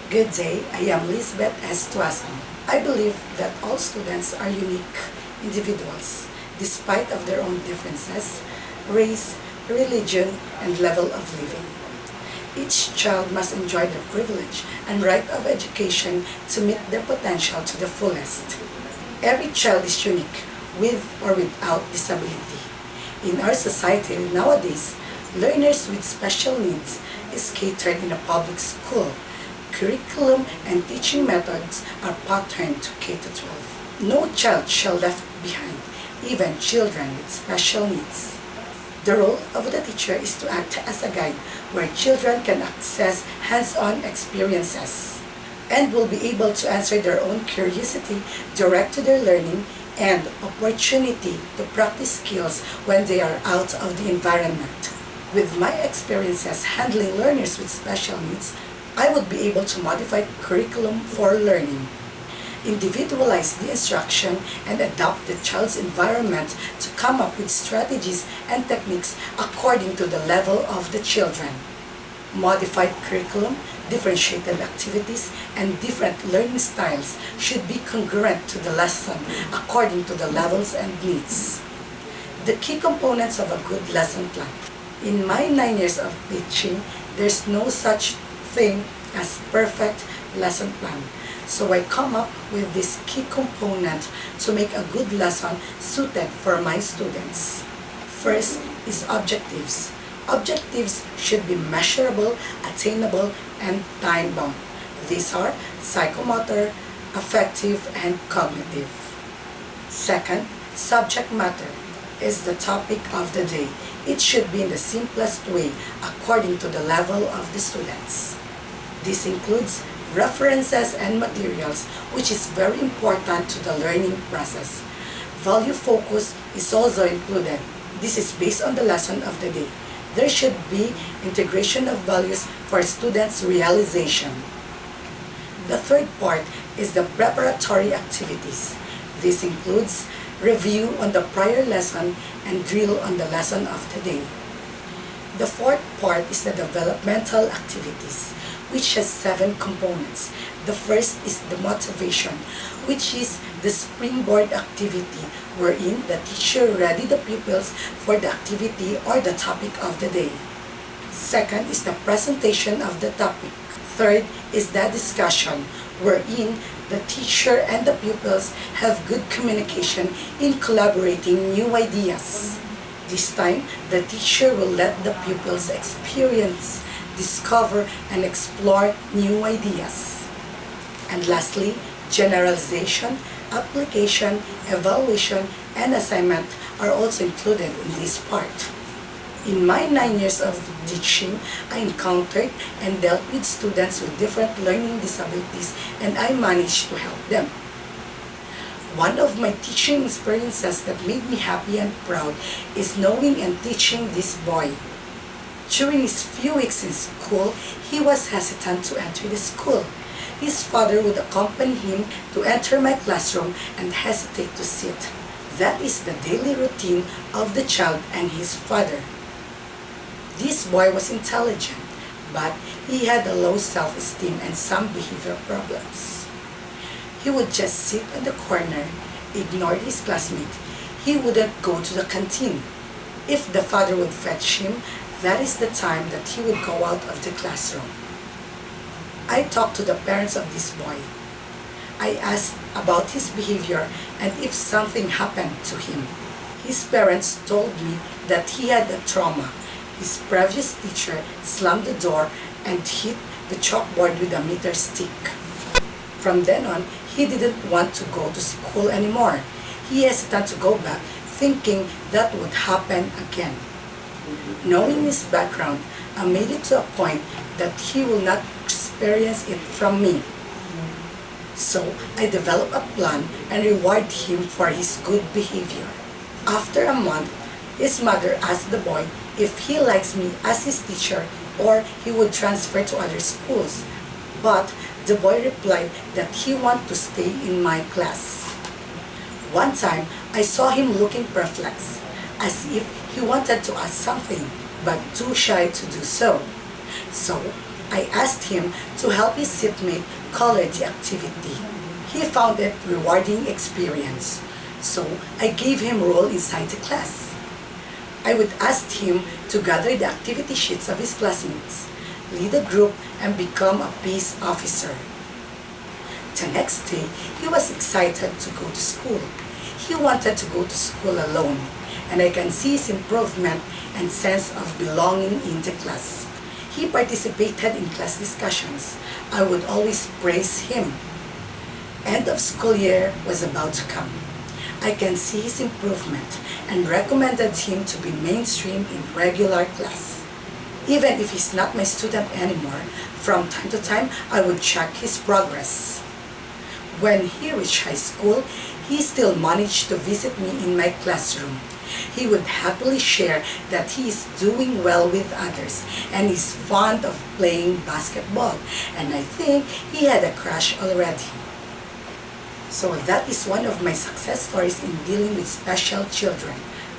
Good day, I am Beth S. Tuason. I believe that all students are unique individuals, despite of their own differences, race, religion, and level of living. Each child must enjoy the privilege and right of education to meet their potential to the fullest. Every child is unique, with or without disability. In our society nowadays, learners with special needs is catered in a public school. Curriculum and teaching methods are patterned to K-12. No child shall left behind, even children with special needs. The role of the teacher is to act as a guide where children can access hands-on experiences and will be able to answer their own curiosity, direct to their learning, and opportunity to practice skills when they are out of the environment. With my experiences handling learners with special needs, I would be able to modify curriculum for learning, individualize the instruction, and adapt the child's environment to come up with strategies and techniques according to the level of the children. Modified curriculum, differentiated activities, and different learning styles should be congruent to the lesson according to the levels and needs. The key components of a good lesson plan. In my 9 years of teaching, there's no such thing as perfect lesson plan. So I come up with this key component to make a good lesson suited for my students. First is objectives. Objectives should be measurable, attainable, and time-bound. These are psychomotor, affective, and cognitive. Second, subject matter is the topic of the day. It should be in the simplest way according to the level of the students. This includes references and materials, which is very important to the learning process. Value focus is also included. This is based on the lesson of the day. There should be integration of values for students' realization. The third part is the preparatory activities. This includes review on the prior lesson and drill on the lesson of the day. The fourth part is the developmental activities, which has 7 components. The first is the motivation, which is the springboard activity wherein the teacher ready the pupils for the activity or the topic of the day. Second is the presentation of the topic. Third is the discussion, wherein the teacher and the pupils have good communication in collaborating new ideas. This time, the teacher will let the pupils experience, discover, and explore new ideas. And lastly, generalization, application, evaluation, and assignment are also included in this part. In my 9 years of teaching, I encountered and dealt with students with different learning disabilities, and I managed to help them. One of my teaching experiences that made me happy and proud is knowing and teaching this boy. During his few weeks in school, he was hesitant to enter the school. His father would accompany him to enter my classroom and hesitate to sit. That is the daily routine of the child and his father. This boy was intelligent, but he had a low self-esteem and some behavior problems. He would just sit in the corner, ignore his classmate. He wouldn't go to the canteen. If the father would fetch him, that is the time that he would go out of the classroom. I talked to the parents of this boy. I asked about his behavior and if something happened to him. His parents told me that he had a trauma. His previous teacher slammed the door and hit the chalkboard with a meter stick. From then on, he didn't want to go to school anymore. He hesitated to go back, thinking that would happen again. Knowing his background, I made it to a point that he will not experience it from me. So I developed a plan and rewarded him for his good behavior. After a month, his mother asked the boy if he likes me as his teacher or he would transfer to other schools. But the boy replied that he wanted to stay in my class. One time, I saw him looking perplexed, as if he wanted to ask something, but too shy to do so. So, I asked him to help his seatmate color the activity. He found it rewarding experience, so I gave him a role inside the class. I would ask him to gather the activity sheets of his classmates, lead a group, and become a peace officer. The next day, he was excited to go to school. He wanted to go to school alone, and I can see his improvement and sense of belonging in the class. He participated in class discussions. I would always praise him. End of school year was about to come. I can see his improvement and recommended him to be mainstream in regular class. Even if he's not my student anymore, from time to time I would check his progress. When he reached high school, he still managed to visit me in my classroom. He would happily share that he is doing well with others and is fond of playing basketball, and I think he had a crush already. So that is one of my success stories in dealing with special children.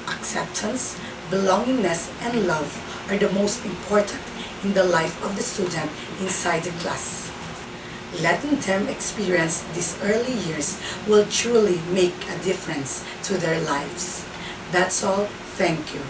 Acceptance, belongingness, and love are the most important in the life of the student inside the class. Letting them experience these early years will truly make a difference to their lives. That's all. Thank you.